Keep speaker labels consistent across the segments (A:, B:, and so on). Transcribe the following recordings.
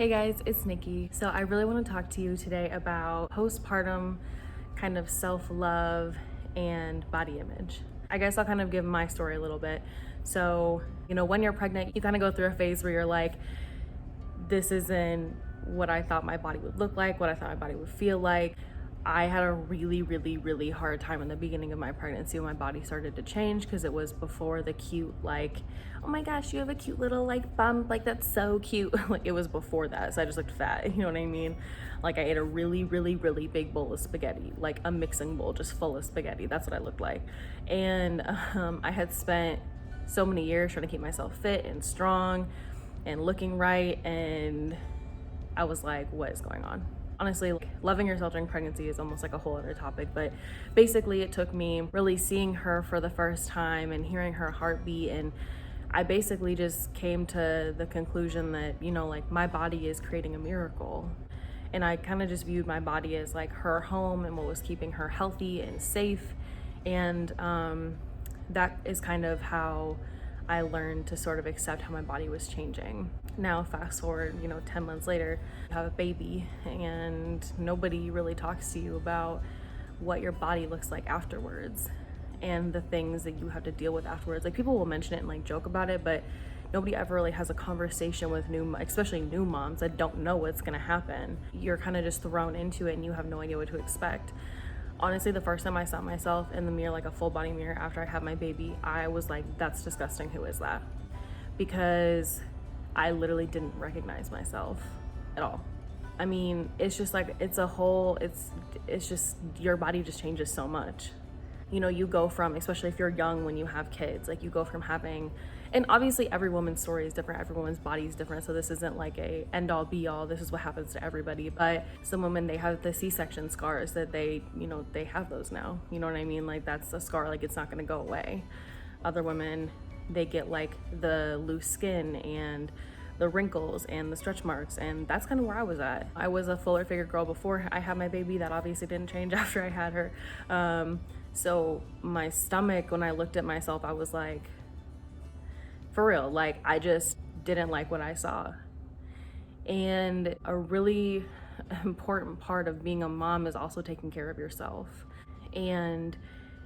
A: Hey guys, it's Nikki. So I really want to talk to you today about postpartum kind of self-love and body image. I guess I'll kind of give my story a little bit. So, when you're pregnant, you kind of go through a phase where you're like, this isn't what I thought my body would look like, what I thought my body would feel like. I had a really hard time in the beginning of my pregnancy when my body started to change, because it was before the cute, like, oh my gosh, you have a cute little like bump, like that's so cute. Like, it was before that, so I just looked fat, you know what I mean? Like, I ate a really big bowl of spaghetti, like a mixing bowl just full of spaghetti. That's what I looked like. And I had spent so many years trying to keep myself fit and strong and looking right, and I was like, what is going on? Honestly, loving yourself during pregnancy is almost like a whole other topic, but basically it took me really seeing her for the first time and hearing her heartbeat, and I basically just came to the conclusion that, like, my body is creating a miracle. And I kind of just viewed my body as like her home and what was keeping her healthy and safe. And that is kind of how I learned to sort of accept how my body was changing. Now, fast forward, 10 months later, you have a baby, and nobody really talks to you about what your body looks like afterwards and the things that you have to deal with afterwards. Like, people will mention it and like joke about it, but nobody ever really has a conversation with especially new moms that don't know what's gonna happen. You're kind of just thrown into it and you have no idea what to expect. Honestly, the first time I saw myself in the mirror, like a full body mirror after I had my baby, I was like, that's disgusting, who is that? Because I literally didn't recognize myself at all. I mean, it's just like, it's just, your body just changes so much. You go from, especially if you're young, when you have kids, like, you go from having, and obviously every woman's story is different, every woman's body is different, so this isn't like a end all be all, this is what happens to everybody. But some women, they have the C-section scars that they have those now, you know what I mean? Like, that's a scar, like, it's not gonna go away. Other women, they get like the loose skin and the wrinkles and the stretch marks, and that's kind of where I was at. I was a fuller figure girl before I had my baby. That obviously didn't change after I had her. So my stomach, when I looked at myself, I was like, for real, like, I just didn't like what I saw. And a really important part of being a mom is also taking care of yourself. And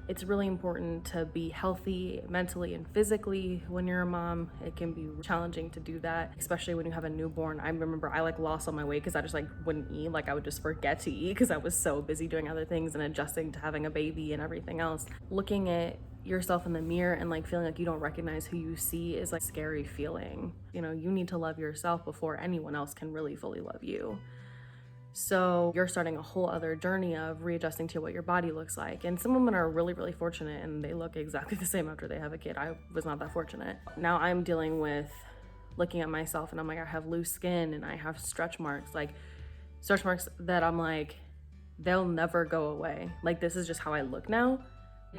A: it's really important to be healthy mentally and physically when you're a mom. It can be challenging to do that, especially when you have a newborn. I remember I lost all my weight because I just wouldn't eat. Like, I would just forget to eat because I was so busy doing other things and adjusting to having a baby and everything else. Looking at yourself in the mirror and feeling like you don't recognize who you see is a scary feeling. You need to love yourself before anyone else can really fully love you. So you're starting a whole other journey of readjusting to what your body looks like. And some women are really fortunate and they look exactly the same after they have a kid. I was not that fortunate. Now I'm dealing with looking at myself and I'm like, I have loose skin and I have stretch marks that I'm like, they'll never go away. Like, this is just how I look now.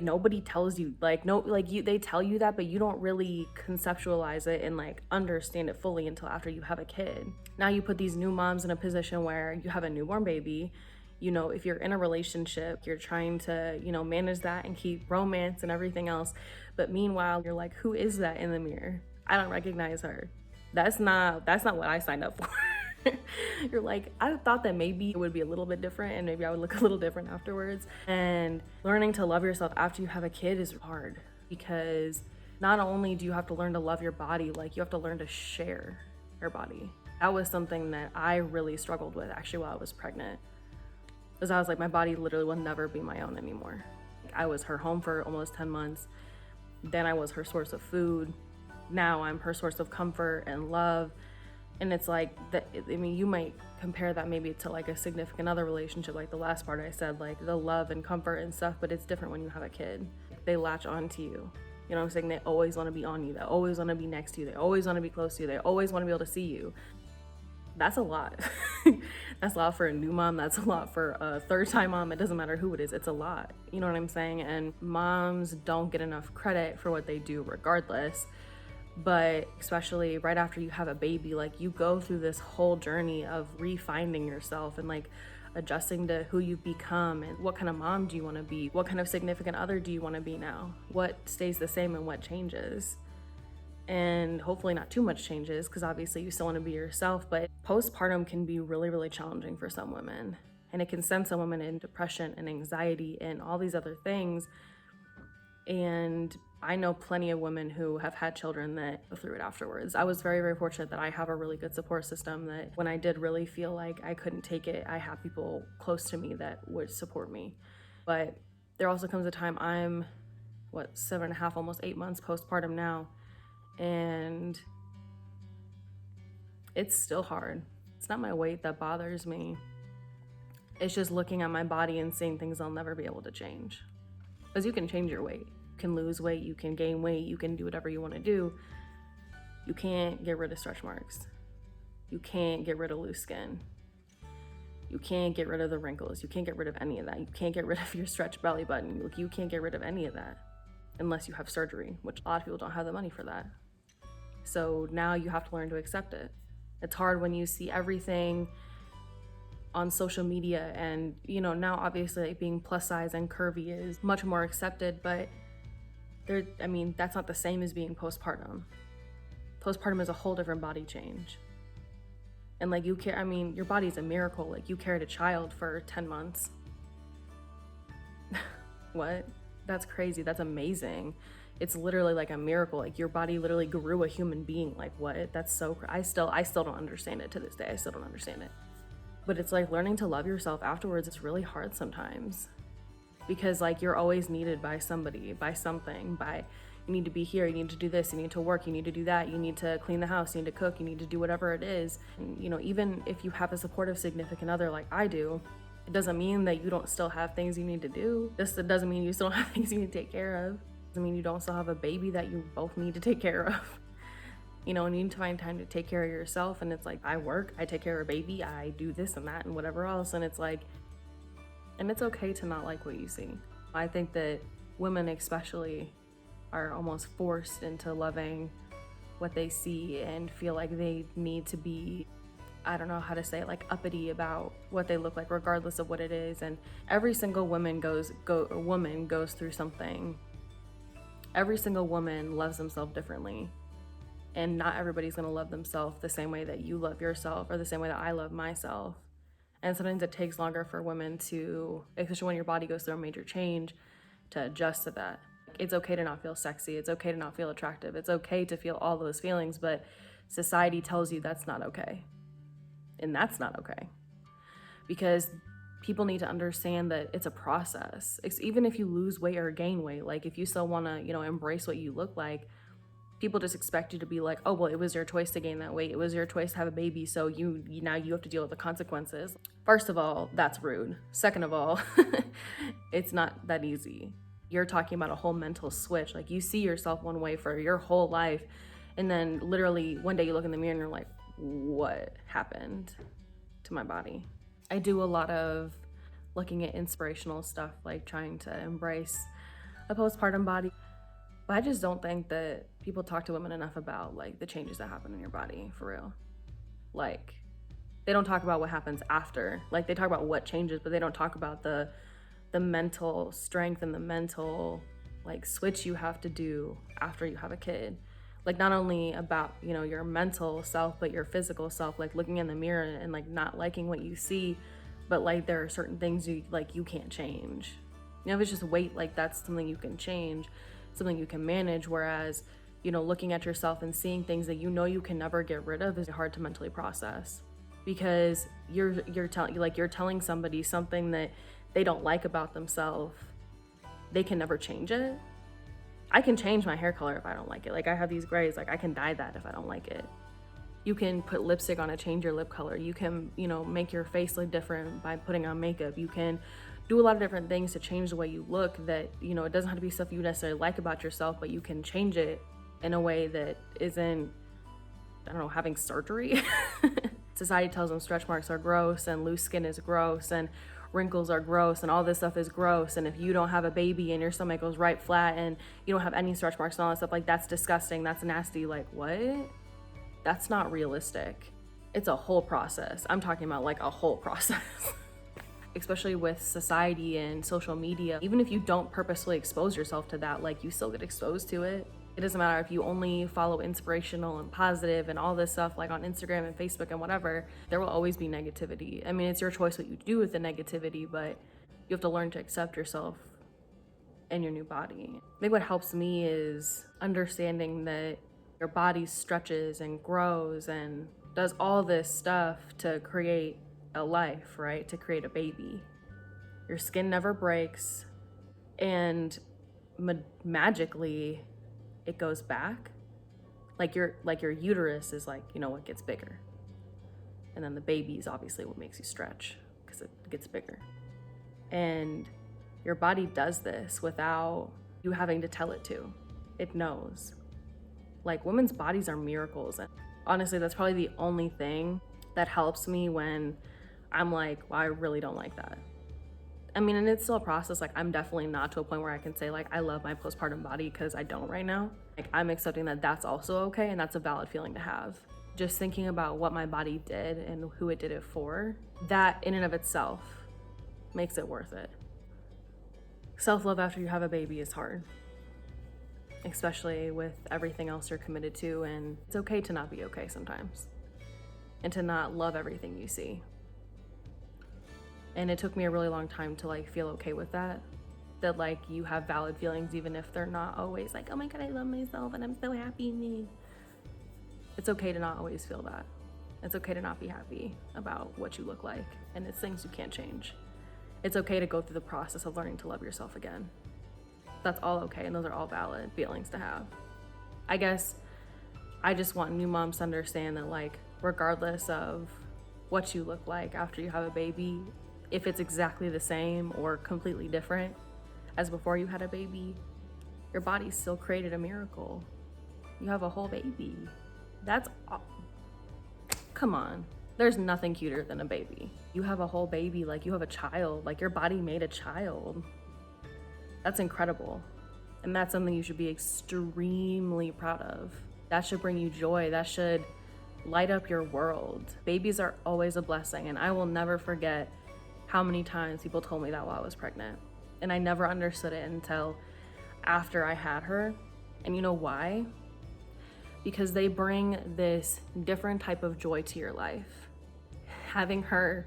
A: Nobody tells you, they tell you that, but you don't really conceptualize it and understand it fully until after you have a kid. Now you put these new moms in a position where you have a newborn baby. If you're in a relationship, you're trying to, manage that and keep romance and everything else. But meanwhile, you're like, who is that in the mirror? I don't recognize her. That's not what I signed up for. You're like, I thought that maybe it would be a little bit different and maybe I would look a little different afterwards. And learning to love yourself after you have a kid is hard, because not only do you have to learn to love your body, you have to learn to share your body. That was something that I really struggled with actually while I was pregnant, because I was like, my body literally will never be my own anymore. I was her home for almost 10 months. Then I was her source of food. Now I'm her source of comfort and love. And it's like that. I mean, you might compare that maybe to a significant other relationship, like the last part I said, the love and comfort and stuff, but it's different when you have a kid. They latch on to you. You know what I'm saying? They always want to be on you. They always want to be next to you. They always want to be close to you. They always want to be able to see you. That's a lot. That's a lot for a new mom. That's a lot for a third-time mom. It doesn't matter who it is. It's a lot. You know what I'm saying? And moms don't get enough credit for what they do regardless. But especially right after you have a baby, you go through this whole journey of refinding yourself and adjusting to who you've become and what kind of mom do you want to be? What kind of significant other do you want to be now? What stays the same and what changes? and hopefully not too much changes, because obviously you still want to be yourself. But postpartum can be really, really challenging for some women, and it can send some women in depression and anxiety and all these other things. And I know plenty of women who have had children that go through it afterwards. I was very, very fortunate that I have a really good support system, that when I did really feel like I couldn't take it, I have people close to me that would support me. But there also comes a time, I'm 7.5, almost 8 months postpartum now, and it's still hard. It's not my weight that bothers me. It's just looking at my body and seeing things I'll never be able to change. Because you can change your weight. You can lose weight, you can gain weight, you can do whatever you want to do. You can't get rid of stretch marks. You can't get rid of loose skin. You can't get rid of the wrinkles. You can't get rid of any of that. You can't get rid of your stretched belly button. You can't get rid of any of that unless you have surgery, which a lot of people don't have the money for that. So now you have to learn to accept it. It's hard when you see everything on social media, and now obviously being plus size and curvy is much more accepted, but that's not the same as being postpartum. Postpartum is a whole different body change. And your body's a miracle. Like, you carried a child for 10 months. What? That's crazy. That's amazing. It's literally like a miracle. Like, your body literally grew a human being. Like, what? That's so I still don't understand it to this day. I still don't understand it. But it's like learning to love yourself afterwards. It's really hard sometimes, because you're always needed by somebody, by something, you need to be here, you need to do this, you need to work, you need to do that, you need to clean the house, you need to cook, you need to do whatever it is. And, even if you have a supportive significant other like I do, it doesn't mean that you don't still have things you need to do. This doesn't mean you still have things you need to take care of. It doesn't mean you don't still have a baby that you both need to take care of. And you need to find time to take care of yourself. And it's like, I work, I take care of a baby, I do this and that and whatever else. And it's like, and it's okay to not like what you see. I think that women especially are almost forced into loving what they see and feel like they need to be, I don't know how to say it, uppity about what they look like, regardless of what it is. And every single woman goes through something. Every single woman loves themselves differently. And not everybody's gonna love themselves the same way that you love yourself, or the same way that I love myself. And sometimes it takes longer for women to, especially when your body goes through a major change, to adjust to that. It's okay to not feel sexy. It's okay to not feel attractive. It's okay to feel all those feelings, but society tells you that's not okay. And that's not okay. Because people need to understand that it's a process. Even if you lose weight or gain weight, if you still wanna, embrace what you look like, people just expect you to be like, oh, well, it was your choice to gain that weight. It was your choice to have a baby, so now you have to deal with the consequences. First of all, that's rude. Second of all, it's not that easy. You're talking about a whole mental switch. You see yourself one way for your whole life, and then literally one day you look in the mirror and you're like, what happened to my body? I do a lot of looking at inspirational stuff, trying to embrace a postpartum body. But I just don't think that people talk to women enough about the changes that happen in your body, for real. They don't talk about what happens after. They talk about what changes, but they don't talk about the mental strength and the mental switch you have to do after you have a kid. Not only about, your mental self, but your physical self, looking in the mirror and not liking what you see, but there are certain things you can't change. If it's just weight, that's something you can change, something you can manage. Whereas, looking at yourself and seeing things that you can never get rid of is hard to mentally process, because you're telling somebody something that they don't like about themselves. They can never change it. I can change my hair color if I don't like it. I have these grays, I can dye that if I don't like it. You can put lipstick on and change your lip color. You can, make your face look different by putting on makeup. You can do a lot of different things to change the way you look that, it doesn't have to be stuff you necessarily like about yourself, but you can change it in a way that isn't, having surgery. Society tells them stretch marks are gross and loose skin is gross and wrinkles are gross and all this stuff is gross. And if you don't have a baby and your stomach goes right flat and you don't have any stretch marks and all that stuff, that's disgusting, that's nasty. What? That's not realistic. It's a whole process. I'm talking about a whole process. Especially with society and social media, even if you don't purposely expose yourself to that, you still get exposed to it. It doesn't matter if you only follow inspirational and positive and all this stuff like on Instagram and Facebook and whatever, there will always be negativity. I mean, it's your choice what you do with the negativity, but you have to learn to accept yourself and your new body. I think what helps me is understanding that your body stretches and grows and does all this stuff to create a life, right? To create a baby. Your skin never breaks, and magically it goes back. Like your uterus is like, you know, what gets bigger. And then the baby is obviously what makes you stretch because it gets bigger. And your body does this without you having to tell it to. It knows. Like, women's bodies are miracles. And honestly, that's probably the only thing that helps me when I'm like, well, I really don't like that. I mean, and it's still a process. Like, I'm definitely not to a point where I can say like, I love my postpartum body, because I don't right now. Like, I'm accepting that that's also okay, and that's a valid feeling to have. Just thinking about what my body did and who it did it for, that in and of itself makes it worth it. Self-love after you have a baby is hard, especially with everything else you're committed to, and it's okay to not be okay sometimes and to not love everything you see. And it took me a really long time to like feel okay with that like you have valid feelings even if they're not always like, oh my God, I love myself and I'm so happy in me. It's okay to not always feel that. It's okay to not be happy about what you look like, and it's things you can't change. It's okay to go through the process of learning to love yourself again. That's all okay, and those are all valid feelings to have. I guess I just want new moms to understand that, like, regardless of what you look like after you have a baby, if it's exactly the same or completely different as before you had a baby, your body still created a miracle. You have a whole baby. Come on. There's nothing cuter than a baby. You have a whole baby, like you have a child, like your body made a child. That's incredible. And that's something you should be extremely proud of. That should bring you joy. That should light up your world. Babies are always a blessing, and I will never forget how many times people told me that while I was pregnant. And I never understood it until after I had her. And you know why? Because they bring this different type of joy to your life. Having her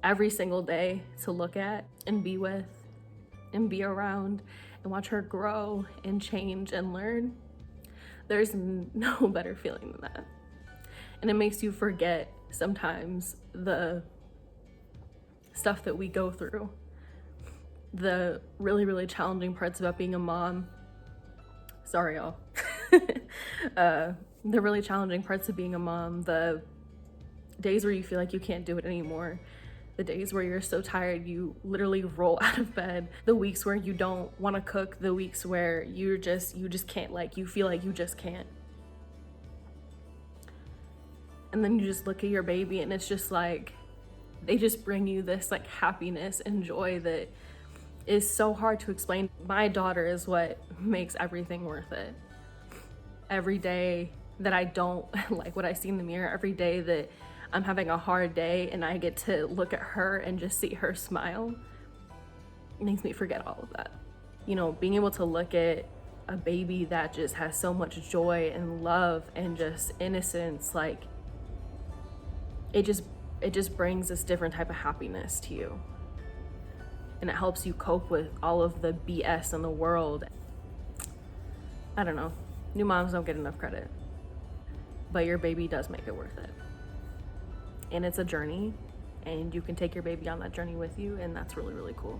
A: every single day to look at and be with and be around and watch her grow and change and learn, there's no better feeling than that. And it makes you forget sometimes the stuff that we go through, the really, really challenging parts about being a mom. Sorry, y'all. The really challenging parts of being a mom, the days where you feel like you can't do it anymore, the days where you're so tired you literally roll out of bed, the weeks where you don't want to cook, the weeks where you just can't, like, you feel like you just can't. And then you just look at your baby and it's just like, they just bring you this like happiness and joy that is so hard to explain. My daughter is what makes everything worth it. Every day that I don't like what I see in the mirror, every day that I'm having a hard day and I get to look at her and just see her smile, it makes me forget all of that. You know, being able to look at a baby that just has so much joy and love and just innocence, like, it just brings this different type of happiness to you. And it helps you cope with all of the BS in the world. I don't know. New moms don't get enough credit. But your baby does make it worth it. And it's a journey, and you can take your baby on that journey with you, and that's really, really cool.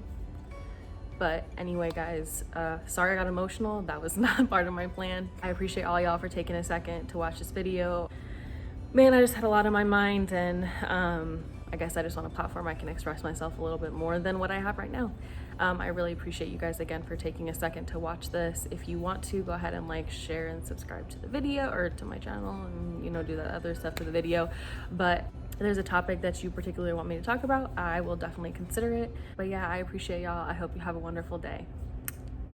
A: But anyway, guys, sorry I got emotional. That was not part of my plan. I appreciate all y'all for taking a second to watch this video. Man, I just had a lot on my mind, and I guess I just want a platform I can express myself a little bit more than what I have right now. I really appreciate you guys again for taking a second to watch this. If you want to, go ahead and like, share, and subscribe to the video or to my channel, and, you know, do that other stuff to the video. But if there's a topic that you particularly want me to talk about, I will definitely consider it. But yeah, I appreciate y'all. I hope you have a wonderful day.